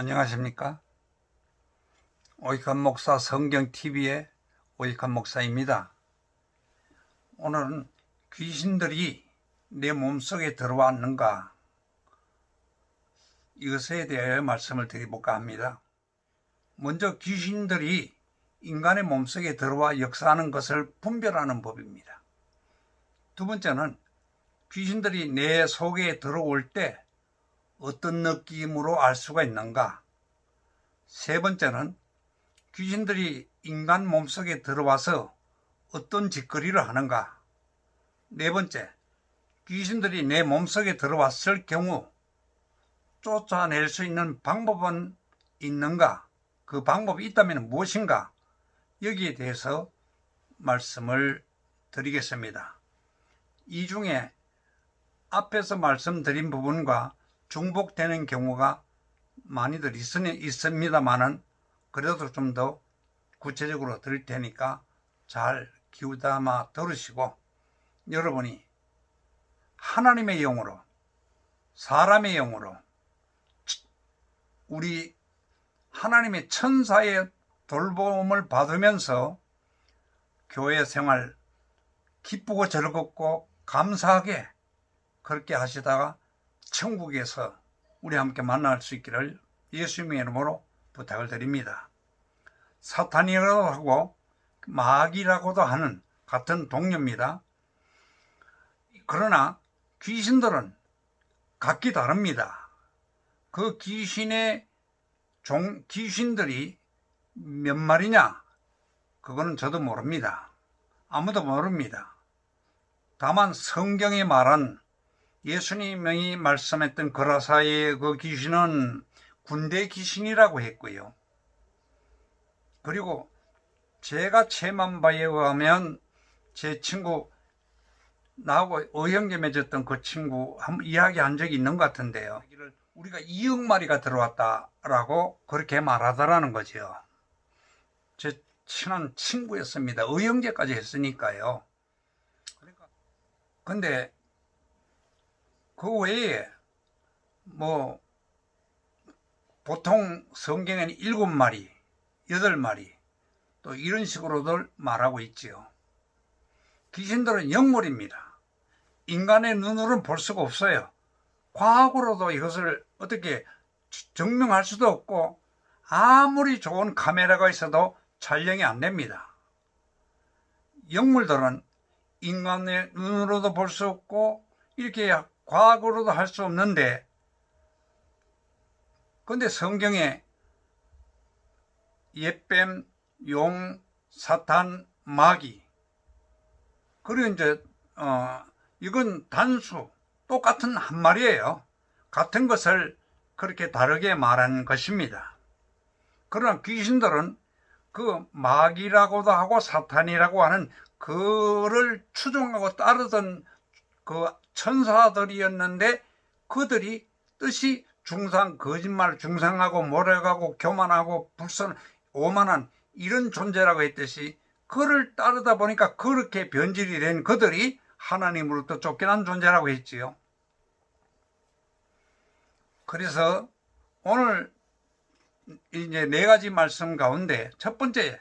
안녕하십니까? 오익환 목사 성경TV의 오익환 목사입니다. 오늘은 귀신들이 내 몸속에 들어왔는가, 이것에 대하여 말씀을 드려볼까 합니다. 먼저 귀신들이 인간의 몸속에 들어와 역사하는 것을 분별하는 법입니다. 두 번째는 귀신들이 내 속에 들어올 때 어떤 느낌으로 알 수가 있는가. 세 번째는 귀신들이 인간 몸속에 들어와서 어떤 짓거리를 하는가. 네 번째, 귀신들이 내 몸속에 들어왔을 경우 쫓아낼 수 있는 방법은 있는가, 그 방법이 있다면 무엇인가, 여기에 대해서 말씀을 드리겠습니다. 이 중에 앞에서 말씀드린 부분과 중복되는 경우가 많이들 있습니다만은 그래도 좀 더 구체적으로 드릴 테니까 잘 귀담아 들으시고, 여러분이 하나님의 영으로, 사람의 영으로, 우리 하나님의 천사의 돌봄을 받으면서 교회 생활 기쁘고 즐겁고 감사하게 그렇게 하시다가 천국에서 우리 함께 만날 수 있기를 예수님의 이름으로 부탁을 드립니다. 사탄이라고 하고 마귀라고도 하는 같은 동료입니다. 그러나 귀신들은 각기 다릅니다. 그 귀신들이 몇 마리냐, 그거는 저도 모릅니다. 아무도 모릅니다. 다만 성경에 말한, 예수님이 말씀했던 거라사의 그 귀신은 군대 귀신이라고 했고요. 그리고 제가 체험한 바에 의하면 제 친구, 나하고 의형제 맺었던 그 친구 한번 이야기한 적이 있는 것 같은데요. 우리가 2억 마리가 들어왔다라고 그렇게 말하더라는 거죠. 제 친한 친구였습니다. 의형제까지 했으니까요. 근데 그 외에 보통 성경에는 7마리, 8마리 또 이런 식으로들 말하고 있지요. 귀신들은 영물입니다. 인간의 눈으로는 볼 수가 없어요. 과학으로도 이것을 어떻게 증명할 수도 없고, 아무리 좋은 카메라가 있어도 촬영이 안 됩니다. 영물들은 인간의 눈으로도 볼 수 없고 이렇게 과학으로도 할 수 없는데, 근데 성경에 옛뱀, 용, 사탄, 마귀, 그리고 이제 이건 단수, 똑같은 한 마리예요. 같은 것을 그렇게 다르게 말한 것입니다. 그러나 귀신들은 그 마귀라고도 하고 사탄이라고 하는 그를 추종하고 따르던 그 천사들이었는데, 그들이 뜻이 거짓말, 중상하고 모략하고 교만하고 오만한 이런 존재라고 했듯이, 그를 따르다 보니까 그렇게 변질이 된 그들이 하나님으로부터 쫓겨난 존재라고 했지요. 그래서 오늘 이제 4가지 말씀 가운데 첫 번째,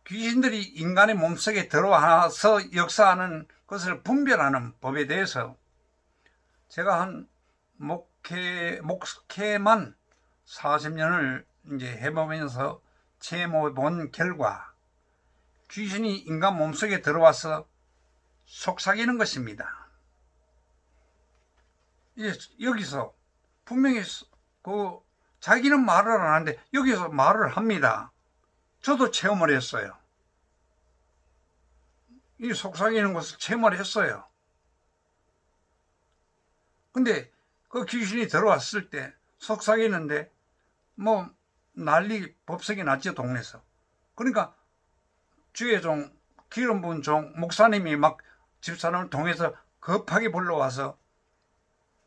귀신들이 인간의 몸속에 들어와서 역사하는 것을 분별하는 법에 대해서 제가 한 목회만 40년을 이제 해보면서 체험해 본 결과, 귀신이 인간 몸속에 들어와서 속삭이는 것입니다. 여기서 분명히 자기는 말을 안 하는데 여기서 말을 합니다. 저도 체험을 했어요. 이 속삭이는 것을 체험을 했어요. 근데 그 귀신이 들어왔을 때 속삭이는데 난리 법석이 났죠, 동네에서. 그러니까 주의 종, 기름 부은 종 목사님이 막 집사람을 통해서 급하게 불러와서,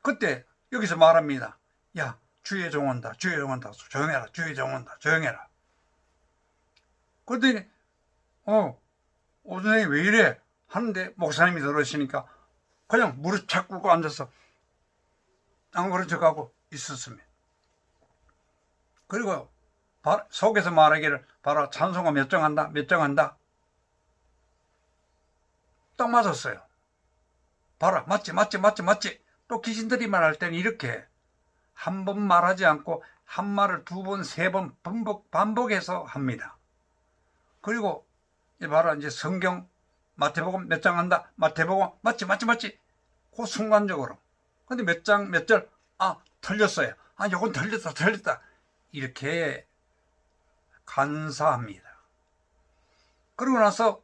그때 여기서 말합니다. 야, 주의 종 온다, 주의 종 온다, 조용해라, 주의 종 온다, 조용해라. 그랬더니 오전에 왜 이래 하는데, 목사님이 들으시니까 그냥 무릎 착 꿇고 앉아서 안 그런 척하고 있었습니다. 그리고 속에서 말하기를 봐라, 찬송가 몇 장 한다, 몇 장 한다. 딱 맞았어요. 봐라, 맞지. 또 귀신들이 말할 때는 이렇게 한 번 말하지 않고 한 말을 두 번, 세 번 반복해서 합니다. 그리고 봐라, 이제 성경 마태복음 몇 장 한다. 마태복음 맞지. 그 순간적으로. 근데 몇 장, 몇 절, 틀렸어요. 요건 틀렸다. 이렇게 간사합니다. 그러고 나서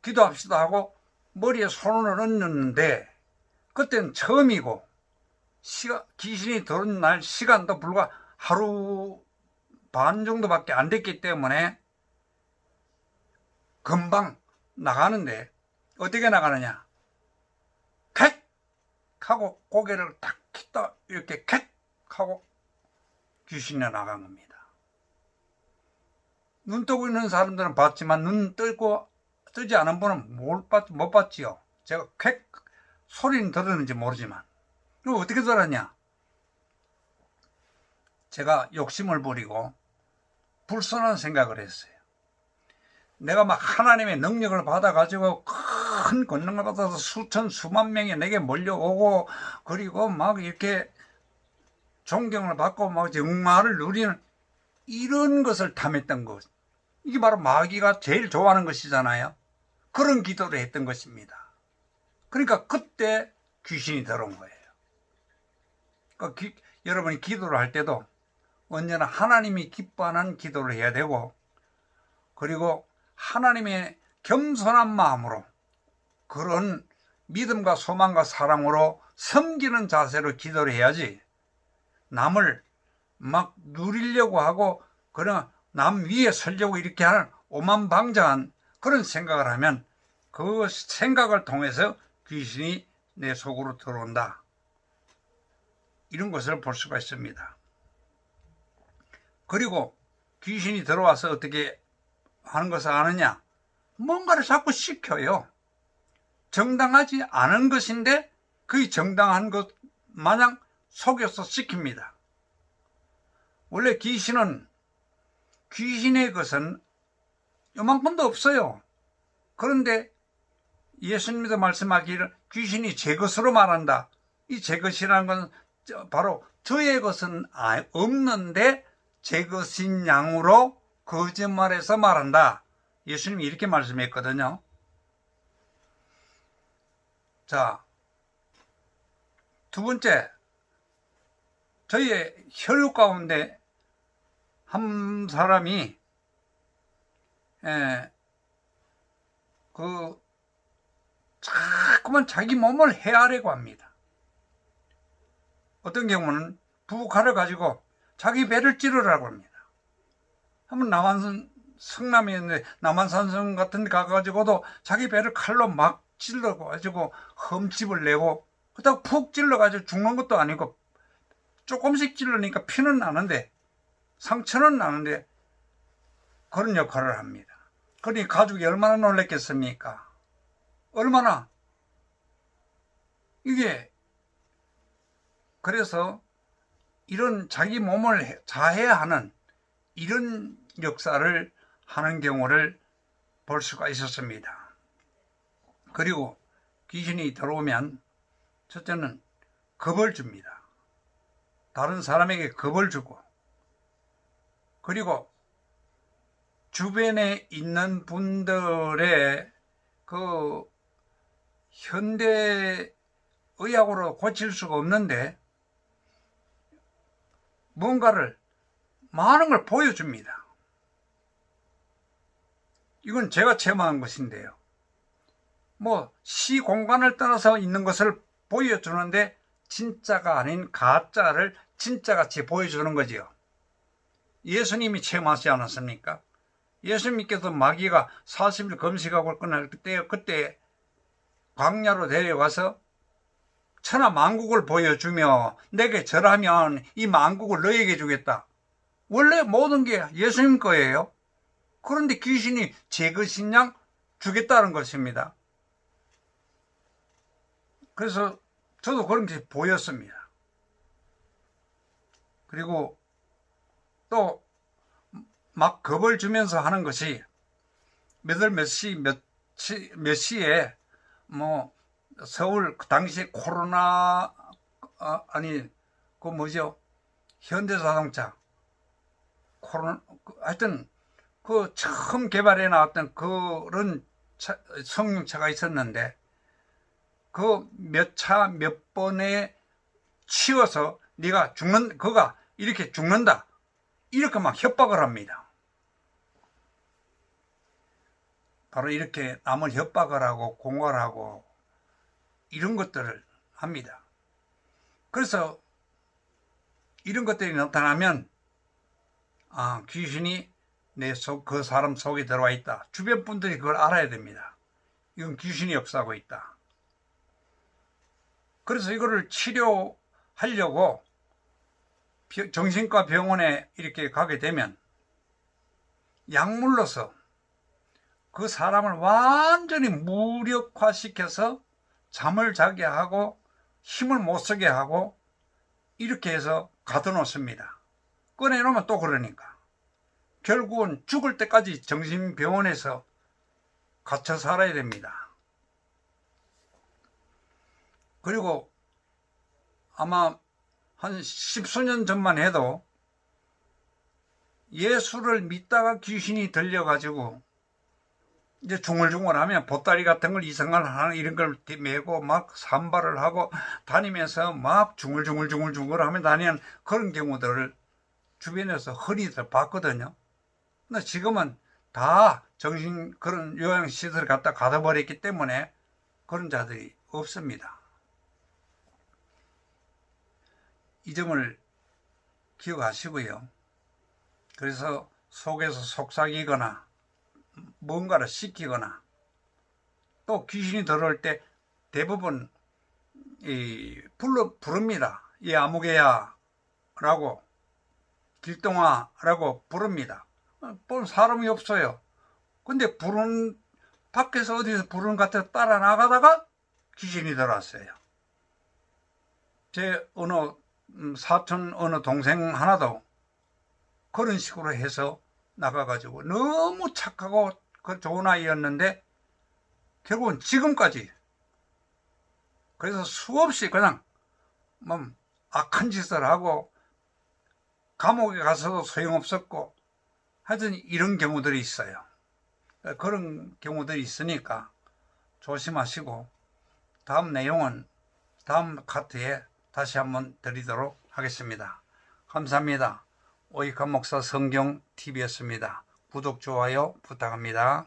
기도합시다 하고 머리에 손을 얹는데 그때는 처음이고 귀신이 들어온 날 시간도 불과 하루 반 정도밖에 안 됐기 때문에 금방 나가는데 어떻게 나가느냐, 캣 하고 고개를 탁 켰다 이렇게 캣 하고 귀신이 나간 겁니다. 눈 뜨고 있는 사람들은 봤지만 눈 뜨지 않은 분은 못 봤지요. 제가 쾌 소리는 들었는지 모르지만. 이거 어떻게 들었냐, 제가 욕심을 부리고 불순한 생각을 했어요. 내가 막 하나님의 능력을 받아가지고 큰 권능을 받아서 수만 명이 내게 몰려오고 그리고 막 이렇게 존경을 받고 막 영화를 누리는 이런 것을 탐했던 것. 이게 바로 마귀가 제일 좋아하는 것이잖아요. 그런 기도를 했던 것입니다. 그러니까 그때 귀신이 들어온 거예요. 그러니까 여러분이 기도를 할 때도 언제나 하나님이 기뻐하는 기도를 해야 되고, 그리고 하나님의 겸손한 마음으로 그런 믿음과 소망과 사랑으로 섬기는 자세로 기도를 해야지, 남을 막 누리려고 하고 그냥 남 위에 서려고 이렇게 하는 오만방자한 그런 생각을 하면 그 생각을 통해서 귀신이 내 속으로 들어온다, 이런 것을 볼 수가 있습니다. 그리고 귀신이 들어와서 어떻게 하는 것을 아느냐, 뭔가를 자꾸 시켜요. 정당하지 않은 것인데 그게 정당한 것 마냥 속여서 시킵니다. 원래 귀신의 것은 요만큼도 없어요. 그런데 예수님도 말씀하기를 귀신이 제 것으로 말한다. 이 제 것이라는 건 바로 저의 것은 없는데 제 것인 양으로 거짓말해서 말한다. 예수님이 이렇게 말씀했거든요. 자, 두 번째, 저희의 혈육 가운데 한 사람이 자꾸만 자기 몸을 헤아려고 합니다. 어떤 경우는 부부칼을 가지고 자기 배를 찌르라고 합니다. 한번 성남이었는데 남한산성 같은 데 가가지고도 자기 배를 칼로 막 찔러가지고 흠집을 내고, 그렇다고 푹 찔러가지고 죽는 것도 아니고 조금씩 찔러니까 피는 나는데 상처는 나는데 그런 역할을 합니다. 그러니 가족이 얼마나 놀랐겠습니까? 얼마나. 이게 그래서 이런 자기 몸을 자해하는 이런 역사를 하는 경우를 볼 수가 있었습니다. 그리고 귀신이 들어오면 첫째는 겁을 줍니다. 다른 사람에게 겁을 주고, 그리고 주변에 있는 분들의 그 현대 의학으로 고칠 수가 없는데 뭔가를 많은 걸 보여줍니다. 이건 제가 체험한 것인데요. 시 공간을 떠나서 있는 것을 보여주는데 진짜가 아닌 가짜를 진짜같이 보여주는 거지요. 예수님이 체험하지 않았습니까? 예수님께서 마귀가 40일 금식하고 끝날 그때 광야로 데려가서 천하 만국을 보여주며 내게 절하면 이 만국을 너에게 주겠다. 원래 모든 게 예수님 거예요. 그런데 귀신이 제 것인 양 주겠다는 것입니다. 그래서 저도 그런 게 보였습니다. 그리고 또 막 겁을 주면서 하는 것이 몇 시에 뭐 서울 그 당시에 코로나 그 뭐죠? 현대자동차 코로나 하여튼 그 처음 개발해 나왔던 그런 성능차가 있었는데 그 몇 차 몇 번에 치워서 네가 그가 이렇게 죽는다 이렇게 막 협박을 합니다. 바로 이렇게 남을 협박을 하고 공갈하고 이런 것들을 합니다. 그래서 이런 것들이 나타나면 귀신이 그 사람 속에 들어와 있다. 주변 분들이 그걸 알아야 됩니다. 이건 귀신이 역사하고 있다. 그래서 이거를 치료하려고 정신과 병원에 이렇게 가게 되면 약물로서 그 사람을 완전히 무력화시켜서 잠을 자게 하고 힘을 못 쓰게 하고 이렇게 해서 가둬놓습니다. 꺼내놓으면 또 그러니까 결국은 죽을 때까지 정신병원에서 갇혀 살아야 됩니다. 그리고 아마 한 10수년 전만 해도 예수를 믿다가 귀신이 들려가지고 이제 중얼중얼하면 보따리 같은 걸 이상한 하나 이런 걸 메고 막 산발을 하고 다니면서 막 중얼중얼 하면 다니는 그런 경우들을 주변에서 흔히들 봤거든요. 근데 지금은 다 그런 요양시설 갖다 가둬버렸기 때문에 그런 자들이 없습니다. 이 점을 기억하시고요. 그래서 속에서 속삭이거나 뭔가를 시키거나 또 귀신이 들어올 때 대부분 부릅니다. 이 아무개야 라고 길동아 라고 부릅니다. 사람이 없어요. 근데 밖에서 어디서 부르는 것 같아서 따라 나가다가 귀신이 들어왔어요. 제 사촌 어느 동생 하나도 그런 식으로 해서 나가가지고 너무 착하고 좋은 아이였는데 결국은 지금까지 그래서 수없이 그냥 악한 짓을 하고 감옥에 가서도 소용없었고 하여튼 이런 경우들이 있어요. 그런 경우들이 있으니까 조심하시고 다음 내용은 다음 카트에 다시 한번 드리도록 하겠습니다. 감사합니다. 오이칸 목사 성경 TV였습니다. 구독, 좋아요 부탁합니다.